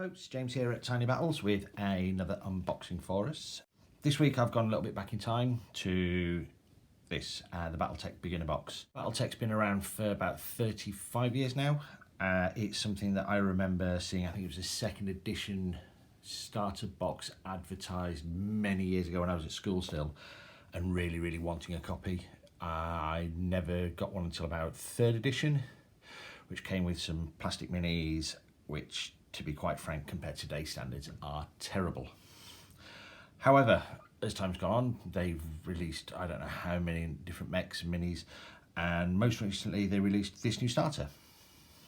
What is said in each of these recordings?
folks, James here at Tiny Battles with another unboxing for us. This week I've gone a little bit back in time to this, the Battletech beginner box. Battletech's been around for about 35 years now. It's something that I remember seeing, I think it was a second edition starter box advertised many years ago when I was at school still, and really wanting a copy. I never got one until about third edition, which came with some plastic minis, which, to be quite frank, compared to today's standards, are terrible. However, as time's gone on, they've released I don't know how many different mechs and minis, and most recently they released this new starter.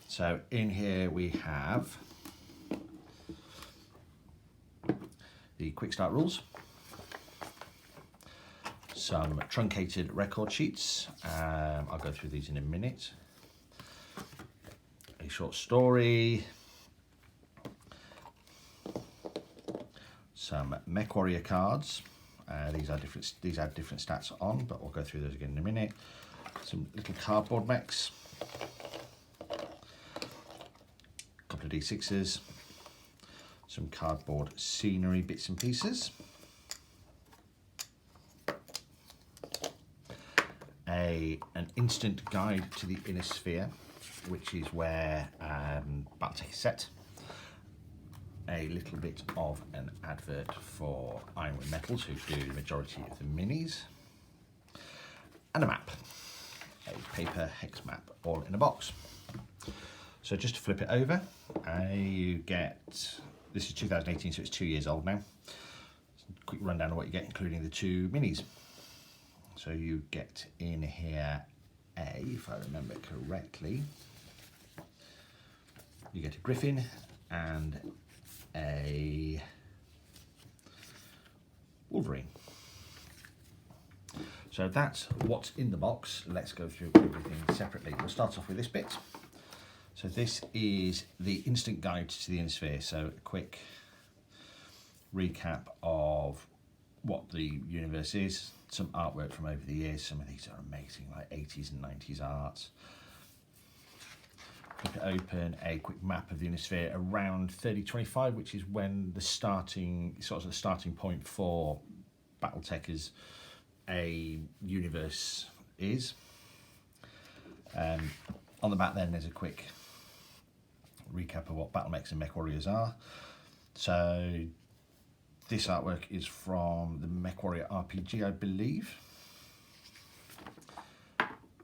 So in here we have the quick start rules, some truncated record sheets, I'll go through these in a minute, a short story, some Mech Warrior cards. These have different stats on, but we'll go through those again in a minute. Some little cardboard mechs, a couple of D6s, some cardboard scenery bits and pieces, an instant guide to the inner sphere, which is where Battletech is set. A little bit of an advert for Ironwood Metals, who do the majority of the minis, and a map, a paper hex map, all in a box. So just to flip it over, you get, this is 2018, so it's 2 years old now. Quick rundown of what you get, including the 2 minis. So you get in here if I remember correctly, you get a Griffin and a Wolverine. So that's what's in the box. Let's go through everything separately. We'll start off with this bit. So this is the instant guide to the inner sphere. So a quick recap of what the universe is, some artwork from over the years. Some of these are amazing, like 80s and 90s art. Flip it open, a quick map of the inner sphere around 3025, which is when the starting point for Battletech as a universe is. On the back then there's a quick recap of what Battle Mechs and Mech Warriors are. So this artwork is from the Mech Warrior RPG, I believe.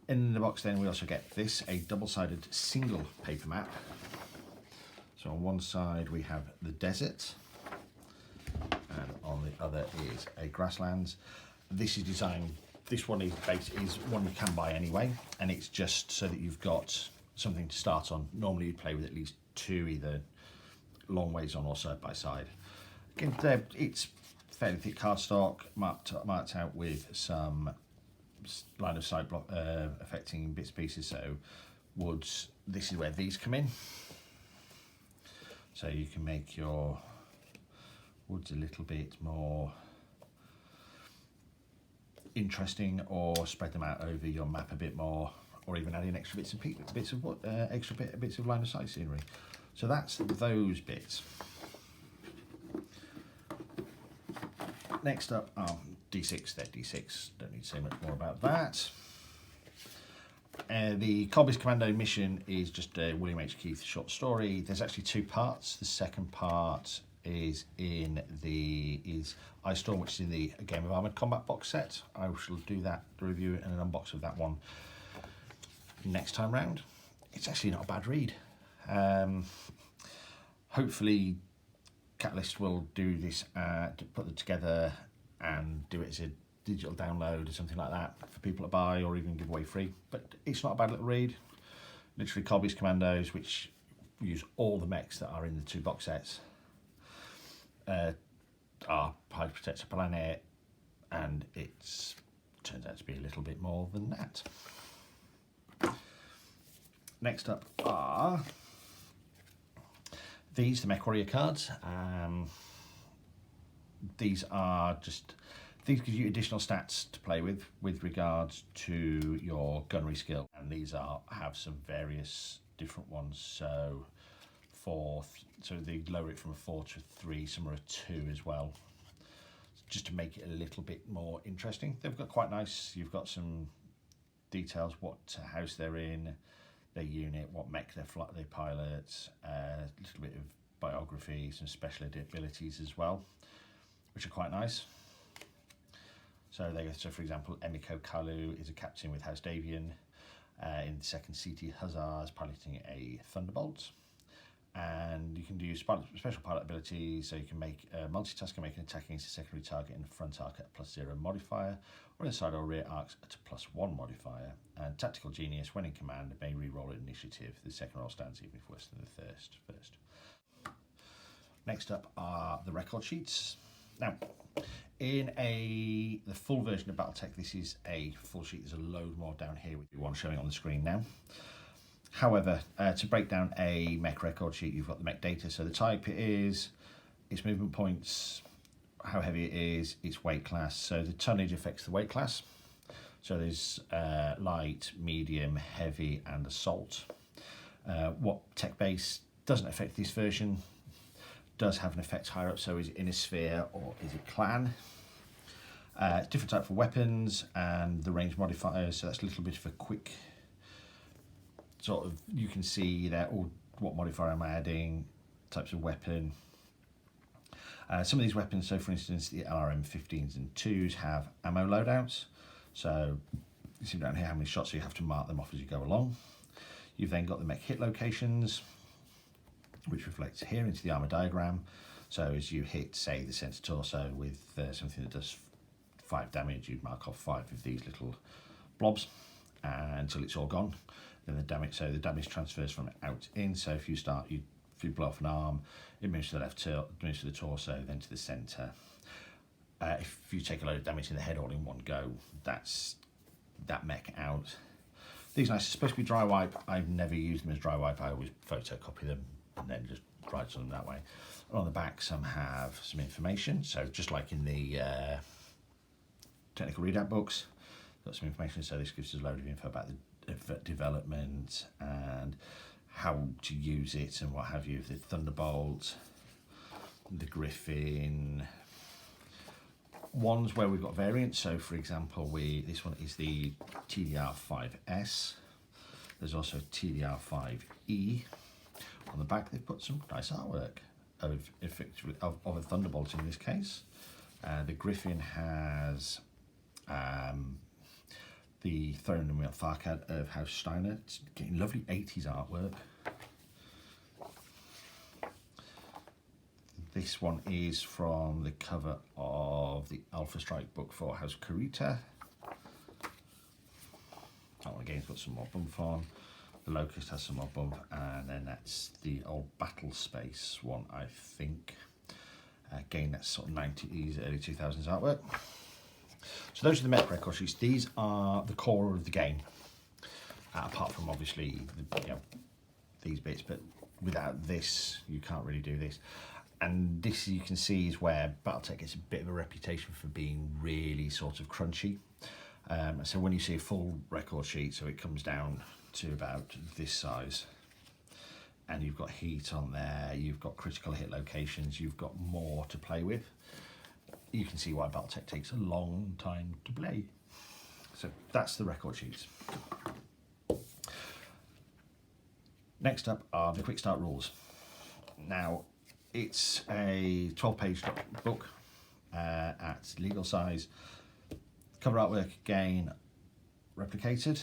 In the box then we also get this, a double-sided single paper map. So on one side we have the desert, and on the other is a grasslands. This is designed, this one is one you can buy anyway, and it's just so that you've got something to start on. Normally you'd play with at least 2, either long ways on or side by side. Again, it's fairly thick cardstock, marked out with some line of sight block affecting bits and pieces. So woods, this is where these come in. So you can make your woods a little bit more interesting, or spread them out over your map a bit more, or even add in extra bits of line of sight scenery. So that's those bits. Next up are D6, they're D6, don't need to say much more about that. The Colby's Commando mission is just a William H. Keith short story. There's actually 2 parts. The second part is in Ice Storm, which is in the Game of Armoured Combat box set. I shall do that, the review and an unbox of that one next time round. It's actually not a bad read. Hopefully Catalyst will do this, to put it together and do it as a digital download or something like that for people to buy, or even give away free. But it's not a bad little read. Literally Colby's Commandos, which use all the mechs that are in the 2 box sets, are Hive Protector Planet, and it turns out to be a little bit more than that. Next up are these, the Mech Warrior cards. These give you additional stats to play with regards to your gunnery skill, and these have some various different ones. So 4, so they lower it from a 4 to a 3, some are a 2 as well, just to make it a little bit more interesting. They've got quite nice, you've got some details, what house they're in, their unit, what mech they pilot, a little bit of biography, some special abilities as well, which are quite nice. So for example, Emiko Kalu is a captain with House Davian in the 2nd CT Hussars, piloting a Thunderbolt. And you can do special pilot abilities, so you can make multitask and make an attack against a secondary target in the front arc at +0 modifier, or in the side or rear arcs at a +1 modifier. And Tactical Genius, when in command, may re-roll initiative. The second roll stands even if worse than the first. Next up are the record sheets. Now, in the full version of Battletech, this is a full sheet. There's a load more down here with one showing on the screen now. However, to break down a mech record sheet, you've got the mech data. So the type it is, its movement points, how heavy it is, its weight class. So the tonnage affects the weight class. So there's light, medium, heavy, and assault. What tech base doesn't affect this version does have an effect higher up. So is it in a sphere or is it clan? Different type for weapons and the range modifiers. So that's a little bit of a quick sort of, you can see there all what modifier I'm adding, types of weapon. Some of these weapons, so for instance the LRM-15s and 2s have ammo loadouts, so you see down here how many shots, so you have to mark them off as you go along. You've then got the mech hit locations, which reflects here into the armor diagram. So as you hit, say, the center torso with something that does 5 damage, you'd mark off 5 of these little blobs until it's all gone. Then the damage transfers from out in. So if you blow off an arm, it moves to the left, moves to the torso, then to the center. If you take a load of damage in the head all in one go, that's that mech out. These are supposed to be dry wipe. I've never used them as dry wipe. I always photocopy them and then just write on them that way. And on the back, some have some information. So just like in the technical readout books, got some information. So this gives us a load of info about the development and how to use it and what have you. The Thunderbolt, the Griffin, ones where we've got variants. So for example, this one is the TDR5S. There's also TDR5E. On the back they've put some nice artwork of a Thunderbolt in this case. The Griffin has the Throne and Wheel Farcad of House Steiner. It's getting lovely 80s artwork. This one is from the cover of the Alpha Strike book for House Kurita. That one again's got some more bump on. The Locust has some more bump, and then that's the old Battle Space one, I think. Again, that's sort of 90s, early 2000s artwork. So those are the mech record sheets. These are the core of the game, apart from obviously these bits, but without this you can't really do this. And this, you can see, is where Battletech gets a bit of a reputation for being really sort of crunchy. So when you see a full record sheet, so it comes down to about this size, and you've got heat on there, you've got critical hit locations, you've got more to play with. You can see why Battletech takes a long time to play. So that's the record sheets. Next up are the quick start rules. Now, it's a 12-page book at legal size. Cover artwork, again, replicated.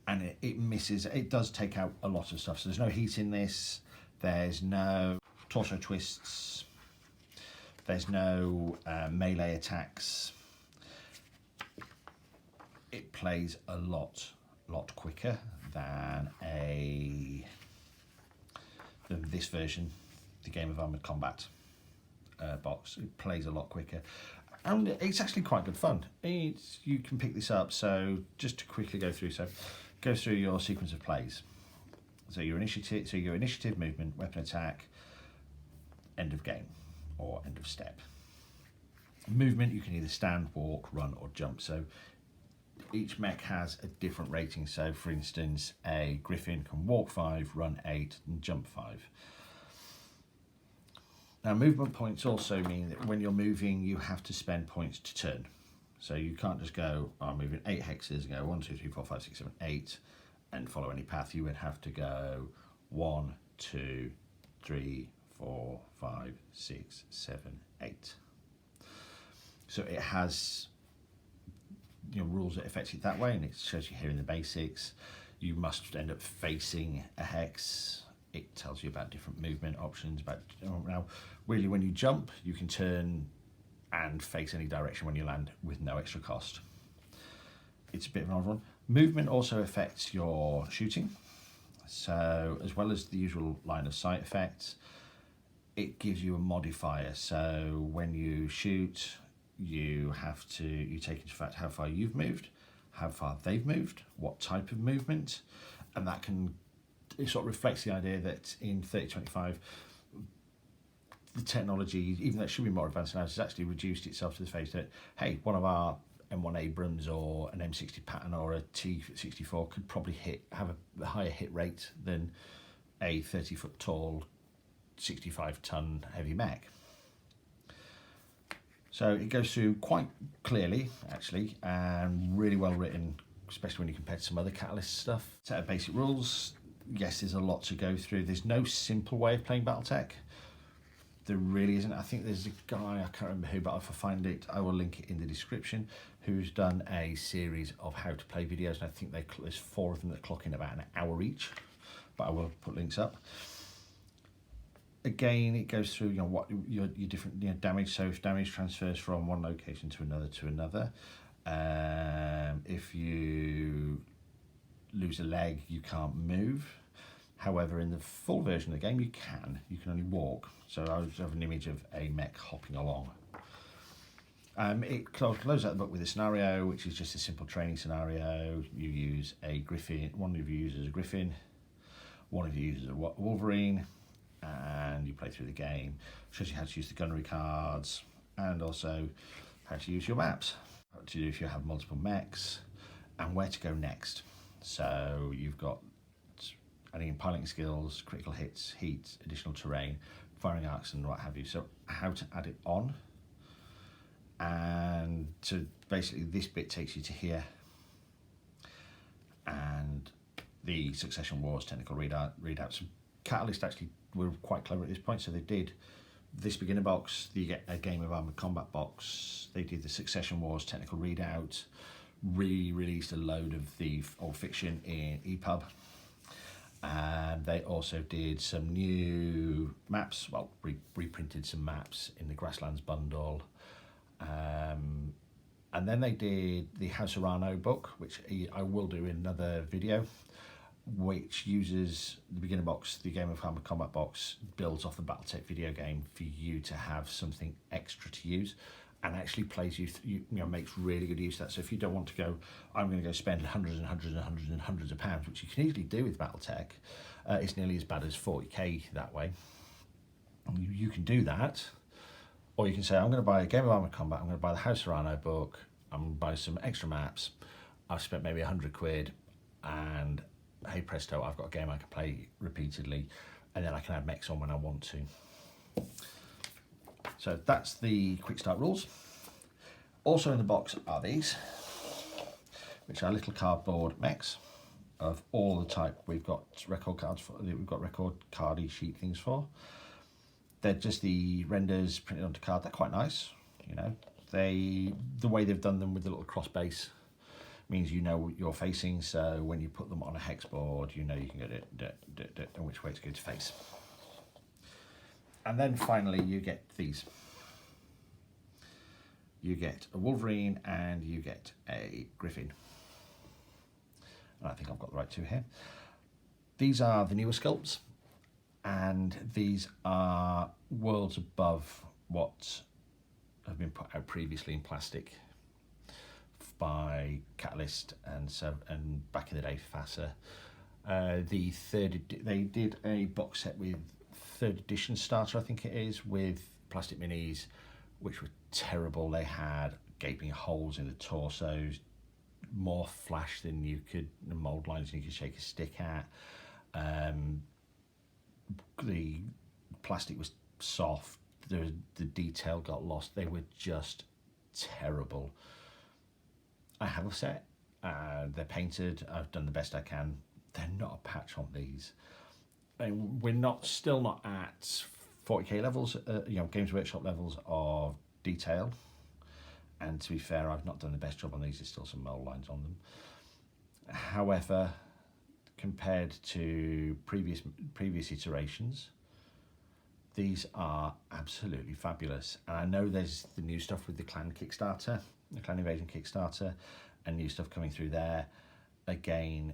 And it does take out a lot of stuff. So there's no heat in this. There's no torso twists. There's no melee attacks. It plays a lot quicker than this version, the Game of Armoured Combat box. It plays a lot quicker, and it's actually quite good fun. You can pick this up. So just to quickly go through, go through your sequence of plays. So your initiative, movement, weapon attack, end of game, or end of step. Movement, you can either stand, walk, run, or jump. So each mech has a different rating. So for instance, a Griffin can walk 5, run 8 and jump 5. Now movement points also mean that when you're moving you have to spend points to turn. So you can't just go, I'm moving 8 hexes and go 1, 2, 3, 4, 5, 6, 7, 8 and follow any path. You would have to go 1, 2, 3, 4, 5, 6, 7, 8. So it has rules that affect it that way, and it shows you here in the basics. You must end up facing a hex. It tells you about different movement options. Now, really, when you jump, you can turn and face any direction when you land with no extra cost. It's a bit of an odd one. Movement also affects your shooting. So as well as the usual line of sight effects, it gives you a modifier. So when you shoot, you take into fact how far you've moved, how far they've moved, what type of movement, and it sort of reflects the idea that in 3025 the technology, even though it should be more advanced now, has actually reduced itself to the phase that, hey, one of our M1 Abrams or an M60 Patton or a T64 could probably have a higher hit rate than a 30-foot tall 65-ton heavy mech. So it goes through quite clearly, actually, and really well written, especially when you compare to some other Catalyst stuff. Set of basic rules. Yes, there's a lot to go through. There's no simple way of playing Battletech. There really isn't. I think there's a guy, I can't remember who, but if I find it, I will link it in the description, who's done a series of how to play videos, and I think there's 4 of them that clock in about an hour each, but I will put links up. Again, it goes through what your different damage. So if damage transfers from one location to another, if you lose a leg, you can't move. However, in the full version of the game, you can only walk. So I have an image of a mech hopping along. It closes out the book with a scenario, which is just a simple training scenario. You use a Griffin. One of you uses a Griffin. One of you uses a Wolverine. And you play through the game. Shows you how to use the gunnery cards, and also how to use your maps, what to do if you have multiple mechs, and where to go next. So you've got adding piloting skills, critical hits, heat, additional terrain, firing arcs and what have you. So how to add it on, and to basically this bit takes you to here, and the Succession Wars technical readouts. Catalyst actually were quite clever at this point, so they did this beginner box, you get a Game of Armored Combat box, they did the Succession Wars technical readout, re-released a load of the old fiction in EPUB, and they also did some new maps, well, reprinted some maps in the Grasslands bundle, and then they did the House Arano book, which I will do in another video, which uses the beginner box, the Game of Armored Combat box, builds off the Battletech video game for you to have something extra to use, and actually plays makes really good use of that. So if you don't want to go, I'm going to go spend hundreds and hundreds and hundreds and hundreds of pounds, which you can easily do with Battletech, it's nearly as bad as 40k that way. You can do that, or you can say, I'm going to buy a Game of Armored Combat, I'm going to buy the House Arano book, I'm going to buy some extra maps, I've spent maybe 100 quid, and hey presto, I've got a game I can play repeatedly, and then I can add mechs on when I want to. So that's the quick start rules. Also in the box are these, which are little cardboard mechs of all the type. We've got record cards for, we've got record cardy sheet things for. They're just the renders printed onto card. They're quite nice, the way they've done them with the little cross base means what you're facing, so when you put them on a hex board, you can go which way it's going to face. And then finally you get these. You get a Wolverine and you get a Griffin. And I think I've got the right two here. These are the newer sculpts, and these are worlds above what have been put out previously in plastic by Catalyst and back in the day FASA. They did a box set with 3rd edition starter, I think it is, with plastic minis, which were terrible. They had gaping holes in the torsos, more flash than you could, the mould lines you could shake a stick at. The plastic was soft, the detail got lost. They were just terrible. I have a set, they're painted, I've done the best I can. They're not a patch on these. And we're still not at 40k levels, Games Workshop levels of detail. And to be fair, I've not done the best job on these. There's still some mold lines on them. However, compared to previous iterations, these are absolutely fabulous. And I know there's the new stuff with the Clan Kickstarter, the Clan Invasion Kickstarter, and new stuff coming through there. Again,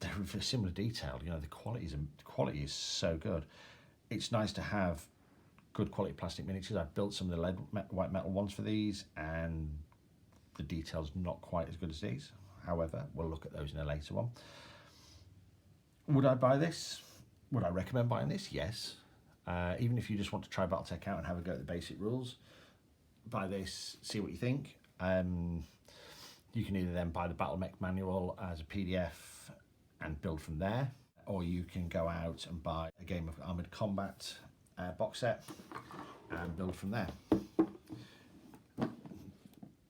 they're of a similar detail. The quality is so good. It's nice to have good quality plastic miniatures. I've built some of the white metal ones for these, and the detail's not quite as good as these. However, we'll look at those in a later one. Would I buy this? Would I recommend buying this? Yes. Even if you just want to try Battletech out and have a go at the basic rules, buy this, see what you think. You can either then buy the Battletech manual as a PDF and build from there, or you can go out and buy a Game of Armoured Combat box set and build from there.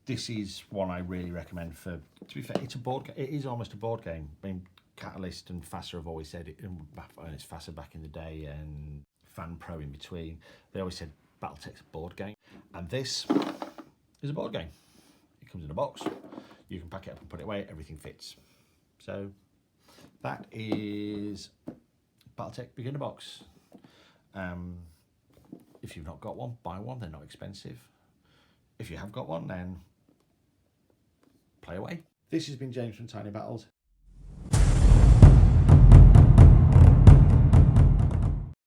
This is one I really recommend for, to be fair, it is almost a board game. I mean, Catalyst and FASA have always said it, and it's FASA back in the day and Fan Pro in between. They always said Battletech's a board game, and this is a board game. It comes in a box. You can pack it up and put it away. Everything fits. So that is Battletech Beginner Box. If you've not got one, buy one. They're not expensive. If you have got one, then play away. This has been James from Tiny Battles.